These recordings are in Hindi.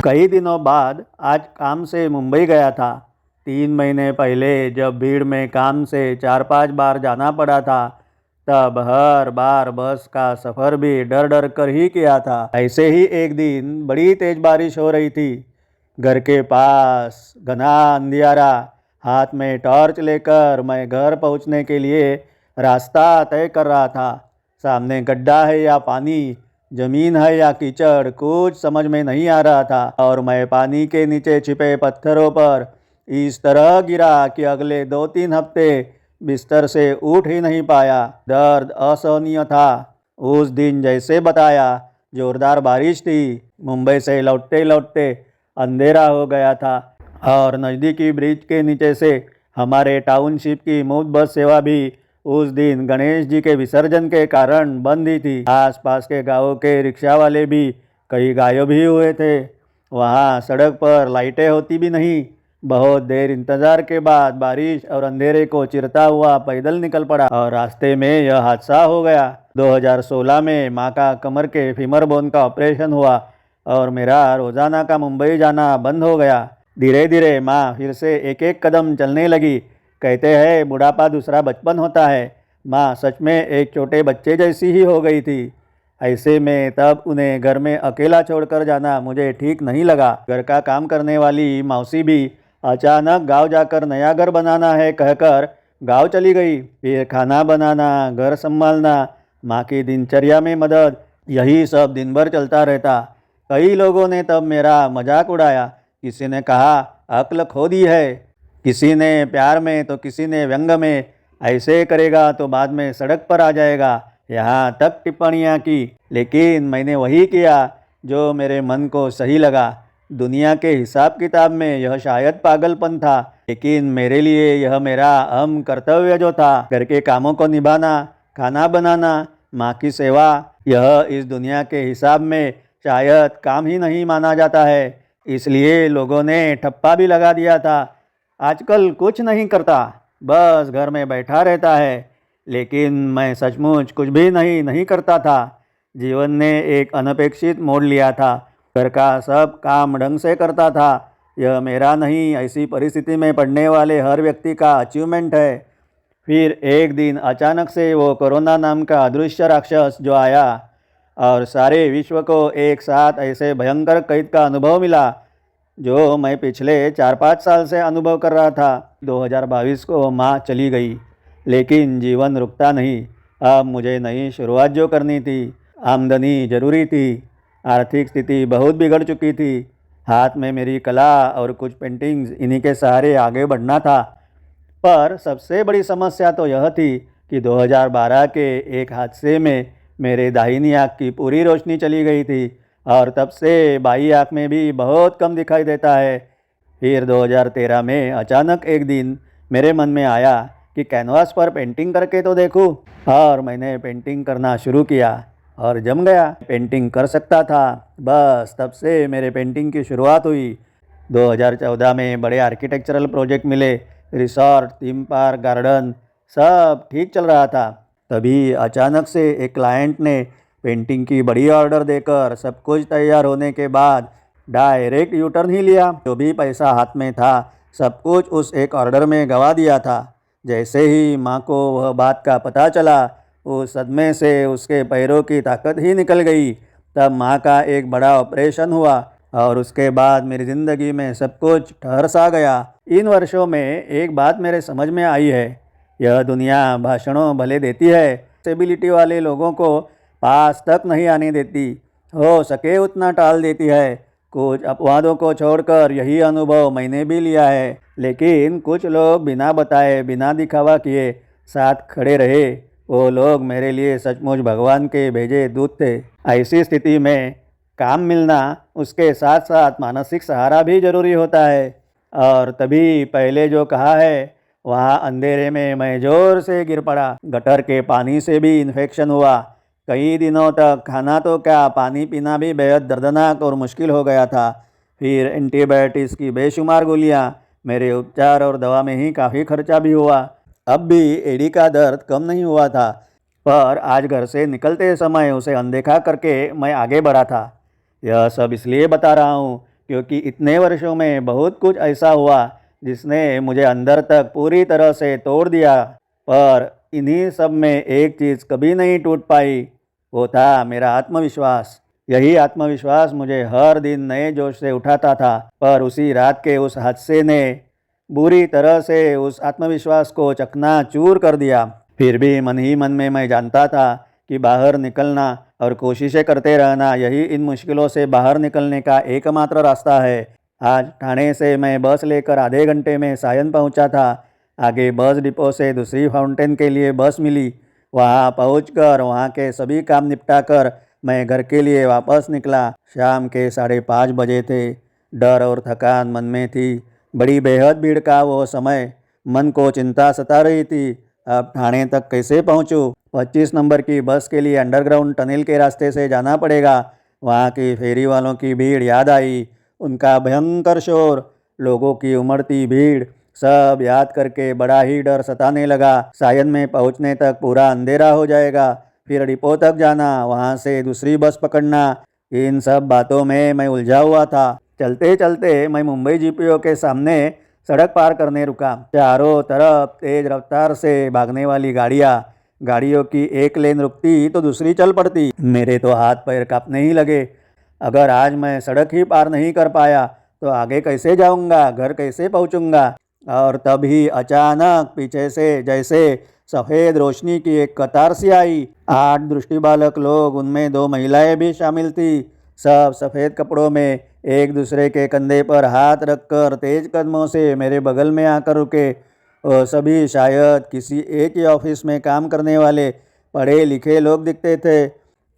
कई दिनों बाद आज काम से मुंबई गया था। 3 महीने पहले जब भीड़ में काम से 4-5 बार जाना पड़ा था, तब हर बार बस का सफ़र भी डर डर कर ही किया था। ऐसे ही एक दिन बड़ी तेज बारिश हो रही थी। घर के पास घना अंधियारा, हाथ में टॉर्च लेकर मैं घर पहुंचने के लिए रास्ता तय कर रहा था। सामने गड्ढा है या पानी, जमीन है या कीचड़, कुछ समझ में नहीं आ रहा था। और मैं पानी के नीचे छिपे पत्थरों पर इस तरह गिरा कि अगले 2-3 हफ्ते बिस्तर से उठ ही नहीं पाया। दर्द असहनीय था। उस दिन जैसे बताया, जोरदार बारिश थी। मुंबई से लौटते लौटते अंधेरा हो गया था और नज़दीकी ब्रिज के नीचे से हमारे टाउनशिप की मुफ्त बस सेवा भी उस दिन गणेश जी के विसर्जन के कारण बंद ही थी। आसपास के गांवों के रिक्शा वाले भी कई गायब ही हुए थे। वहाँ सड़क पर लाइटें होती भी नहीं। बहुत देर इंतजार के बाद बारिश और अंधेरे को चिरता हुआ पैदल निकल पड़ा और रास्ते में यह हादसा हो गया। 2016 में माँ का कमर के फीमर बोन का ऑपरेशन हुआ और मेरा रोजाना का मुंबई जाना बंद हो गया। धीरे धीरे माँ फिर से एक एक कदम चलने लगी। कहते हैं बुढ़ापा दूसरा बचपन होता है। माँ सच में एक छोटे बच्चे जैसी ही हो गई थी। ऐसे में तब उन्हें घर में अकेला छोड़कर जाना मुझे ठीक नहीं लगा। घर का काम करने वाली मौसी भी अचानक गांव जाकर नया घर बनाना है कहकर गांव चली गई। फिर खाना बनाना, घर संभालना, माँ की दिनचर्या में मदद, यही सब दिन भर चलता रहता। कई लोगों ने तब मेरा मजाक उड़ाया। किसी ने कहा अक्ल खो दी है, किसी ने प्यार में तो किसी ने व्यंग में, ऐसे करेगा तो बाद में सड़क पर आ जाएगा, यहाँ तक टिप्पणियाँ की। लेकिन मैंने वही किया जो मेरे मन को सही लगा। दुनिया के हिसाब किताब में यह शायद पागलपन था, लेकिन मेरे लिए यह मेरा अहम कर्तव्य जो था। घर के कामों को निभाना, खाना बनाना, माँ की सेवा, यह इस दुनिया के हिसाब में शायद काम ही नहीं माना जाता है। इसलिए लोगों ने ठप्पा भी लगा दिया था, आजकल कुछ नहीं करता, बस घर में बैठा रहता है। लेकिन मैं सचमुच कुछ भी नहीं करता था। जीवन ने एक अनपेक्षित मोड़ लिया था। घर का सब काम ढंग से करता था। यह मेरा नहीं, ऐसी परिस्थिति में पड़ने वाले हर व्यक्ति का अचीवमेंट है। फिर एक दिन अचानक से वो कोरोना नाम का अदृश्य राक्षस जो आया और सारे विश्व को एक साथ ऐसे भयंकर कैद का अनुभव मिला जो मैं पिछले 4-5 साल से अनुभव कर रहा था। 2022 को माँ चली गई, लेकिन जीवन रुकता नहीं। अब मुझे नई शुरुआत जो करनी थी, आमदनी जरूरी थी। आर्थिक स्थिति बहुत बिगड़ चुकी थी। हाथ में मेरी कला और कुछ पेंटिंग्स, इन्हीं के सहारे आगे बढ़ना था। पर सबसे बड़ी समस्या तो यह थी कि 2012 के एक हादसे में मेरे दाहिनी आँख की पूरी रोशनी चली गई थी और तब से बाई आँख में भी बहुत कम दिखाई देता है। फिर 2013 में अचानक एक दिन मेरे मन में आया कि कैनवास पर पेंटिंग करके तो देखूं, और मैंने पेंटिंग करना शुरू किया और जम गया। पेंटिंग कर सकता था, बस तब से मेरे पेंटिंग की शुरुआत हुई। 2014 में बड़े आर्किटेक्चरल प्रोजेक्ट मिले, रिसॉर्ट, थीम पार्क, गार्डन, सब ठीक चल रहा था। तभी अचानक से एक क्लाइंट ने पेंटिंग की बड़ी ऑर्डर देकर सब कुछ तैयार होने के बाद डायरेक्ट यू टर्न ही लिया। जो भी पैसा हाथ में था, सब कुछ उस एक ऑर्डर में गंवा दिया था। जैसे ही माँ को वह बात का पता चला, उस सदमे से उसके पैरों की ताकत ही निकल गई। तब माँ का एक बड़ा ऑपरेशन हुआ और उसके बाद मेरी ज़िंदगी में सब कुछ ठहर सा गया। इन वर्षों में एक बात मेरे समझ में आई है, यह दुनिया भाषणों भले देती है, डिसेबिलिटी वाले लोगों को पास तक नहीं आने देती, हो सके उतना टाल देती है। कुछ अपवादों को छोड़कर यही अनुभव मैंने भी लिया है। लेकिन कुछ लोग बिना बताए, बिना दिखावा किए साथ खड़े रहे। वो लोग मेरे लिए सचमुच भगवान के भेजे दूत थे। ऐसी स्थिति में काम मिलना, उसके साथ साथ मानसिक सहारा भी जरूरी होता है। और तभी पहले जो कहा है, वहाँ अंधेरे में मैं जोर से गिर पड़ा। गटर के पानी से भी इन्फेक्शन हुआ। कई दिनों तक खाना तो क्या, पानी पीना भी बेहद दर्दनाक और मुश्किल हो गया था। फिर एंटीबायोटिक्स की बेशुमार गोलियाँ, मेरे उपचार और दवा में ही काफ़ी खर्चा भी हुआ। अब भी एड़ी का दर्द कम नहीं हुआ था, पर आज घर से निकलते समय उसे अनदेखा करके मैं आगे बढ़ा था। यह सब इसलिए बता रहा हूँ क्योंकि इतने वर्षों में बहुत कुछ ऐसा हुआ जिसने मुझे अंदर तक पूरी तरह से तोड़ दिया, पर इन्हीं सब में एक चीज़ कभी नहीं टूट पाई, वो था मेरा आत्मविश्वास। यही आत्मविश्वास मुझे हर दिन नए जोश से उठाता था, पर उसी रात के उस हादसे ने बुरी तरह से उस आत्मविश्वास को चकनाचूर कर दिया। फिर भी मन ही मन में मैं जानता था कि बाहर निकलना और कोशिशें करते रहना, यही इन मुश्किलों से बाहर निकलने का एकमात्र रास्ता है। आज ठाणे से मैं बस लेकर आधे घंटे में सायन पहुंचा था। आगे बस डिपो से दूसरी फाउंटेन के लिए बस मिली। वहां पहुंचकर वहां के सभी काम निपटाकर मैं घर के लिए वापस निकला। शाम के 5:30 बजे थे। डर और थकान मन में थी। बड़ी बेहद भीड़ का वो समय। मन को चिंता सता रही थी। अब ठाणे तक कैसे पहुंचूं? 25 नंबर की बस के लिए अंडरग्राउंड टनल के रास्ते से जाना पड़ेगा। वहाँ की फेरी वालों की भीड़ याद आई, उनका भयंकर शोर, लोगों की उमड़ती भीड़, सब याद करके बड़ा ही डर सताने लगा। सायन में पहुँचने तक पूरा अंधेरा हो जाएगा, फिर डिपो तक जाना, वहाँ से दूसरी बस पकड़ना। इन सब बातों में मैं उलझा हुआ था। चलते चलते मैं मुंबई जीपीओ के सामने सड़क पार करने रुका। चारों तरफ तेज रफ्तार से भागने वाली गाड़ियों की एक लेन रुकती तो दूसरी चल पड़ती। मेरे तो हाथ पैर कांपने ही लगे। अगर आज मैं सड़क ही पार नहीं कर पाया तो आगे कैसे जाऊंगा, घर कैसे पहुंचूंगा? और तभी अचानक पीछे से जैसे सफ़ेद रोशनी की एक कतार सी आई। 8 दृष्टिबालक लोग, उनमें 2 महिलाएं भी शामिल थी। सब सफ़ेद कपड़ों में एक दूसरे के कंधे पर हाथ रखकर तेज कदमों से मेरे बगल में आकर रुके। और सभी शायद किसी एक ही ऑफिस में काम करने वाले पढ़े लिखे लोग दिखते थे।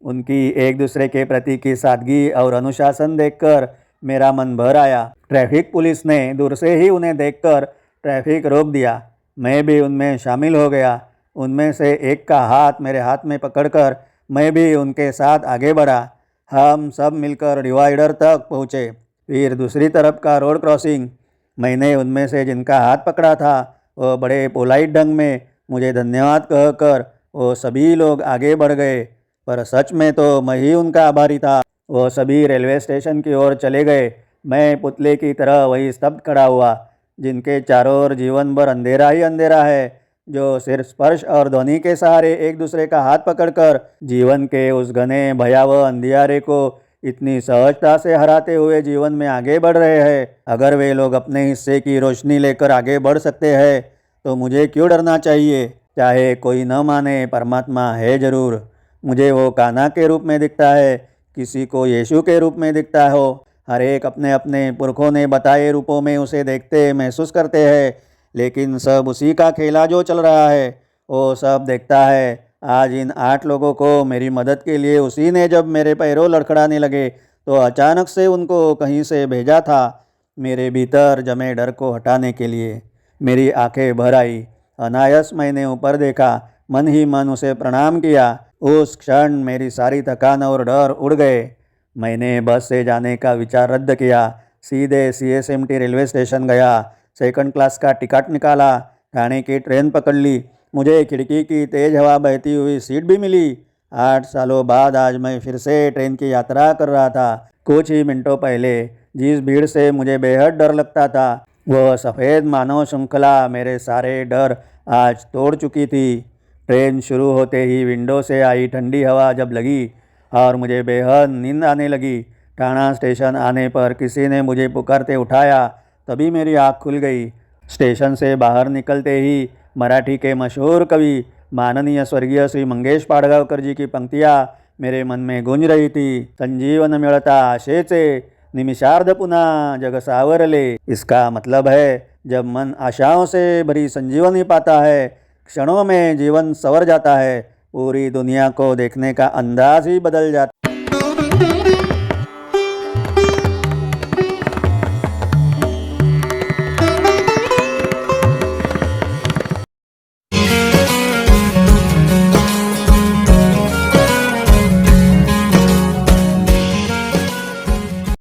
उनकी एक दूसरे के प्रति की सादगी और अनुशासन देखकर मेरा मन भर आया। ट्रैफिक पुलिस ने दूर से ही उन्हें देखकर ट्रैफिक रोक दिया। मैं भी उनमें शामिल हो गया। उनमें से एक का हाथ मेरे हाथ में पकड़कर मैं भी उनके साथ आगे बढ़ा। हम सब मिलकर डिवाइडर तक पहुँचे, फिर दूसरी तरफ का रोड क्रॉसिंग। मैंने उनमें से जिनका हाथ पकड़ा था वो बड़े पोलाइट ढंग में मुझे धन्यवाद कहकर वो सभी लोग आगे बढ़ गए, पर सच में तो मैं ही उनका आभारी था। वो सभी रेलवे स्टेशन की ओर चले गए। मैं पुतले की तरह वही स्तब्ध खड़ा हुआ, जिनके चारों ओर जीवन भर अंधेरा ही अंधेरा है, जो सिर्फ स्पर्श और ध्वनि के सहारे एक दूसरे का हाथ पकड़कर जीवन के उस घने भयावह अंधियारे को इतनी सहजता से हराते हुए जीवन में आगे बढ़ रहे हैं। अगर वे लोग अपने हिस्से की रोशनी लेकर आगे बढ़ सकते हैं तो मुझे क्यों डरना चाहिए? चाहे कोई न माने, परमात्मा है जरूर। मुझे वो कान्हा के रूप में दिखता है, किसी को यीशु के रूप में दिखता हो। हर एक अपने अपने पुरखों ने बताए रूपों में उसे देखते महसूस करते हैं, लेकिन सब उसी का खेला जो चल रहा है। वो सब देखता है। आज इन 8 लोगों को मेरी मदद के लिए उसी ने जब मेरे पैरों लड़खड़ाने लगे तो अचानक से उनको कहीं से भेजा था, मेरे भीतर जमे डर को हटाने के लिए। मेरी आंखें भर आई। अनायास मैंने ऊपर देखा, मन ही मन उसे प्रणाम किया। उस क्षण मेरी सारी थकान और डर उड़ गए। मैंने बस से जाने का विचार रद्द किया। सीधे CSMT रेलवे स्टेशन गया, सेकंड क्लास का टिकट निकाला, ठाणे की ट्रेन पकड़ ली। मुझे खिड़की की तेज हवा बहती हुई सीट भी मिली। 8 सालों बाद आज मैं फिर से ट्रेन की यात्रा कर रहा था। कुछ ही मिनटों पहले जिस भीड़ से मुझे बेहद डर लगता था, वह सफ़ेद मानव श्रृंखला मेरे सारे डर आज तोड़ चुकी थी। ट्रेन शुरू होते ही विंडो से आई ठंडी हवा जब लगी और मुझे बेहद नींद आने लगी। ठाणा स्टेशन आने पर किसी ने मुझे पुकारते उठाया, तभी मेरी आँख खुल गई। स्टेशन से बाहर निकलते ही मराठी के मशहूर कवि माननीय स्वर्गीय श्री मंगेश पाडगावकर जी की पंक्तियाँ मेरे मन में गूंज रही थी। संजीवन मिळता आशेचे, निमिषार्ध पुन्हा जग सावरले। इसका मतलब है, जब मन आशाओं से भरी संजीवनी पाता है, क्षणों में जीवन संवर जाता है, पूरी दुनिया को देखने का अंदाज ही बदल जाता है।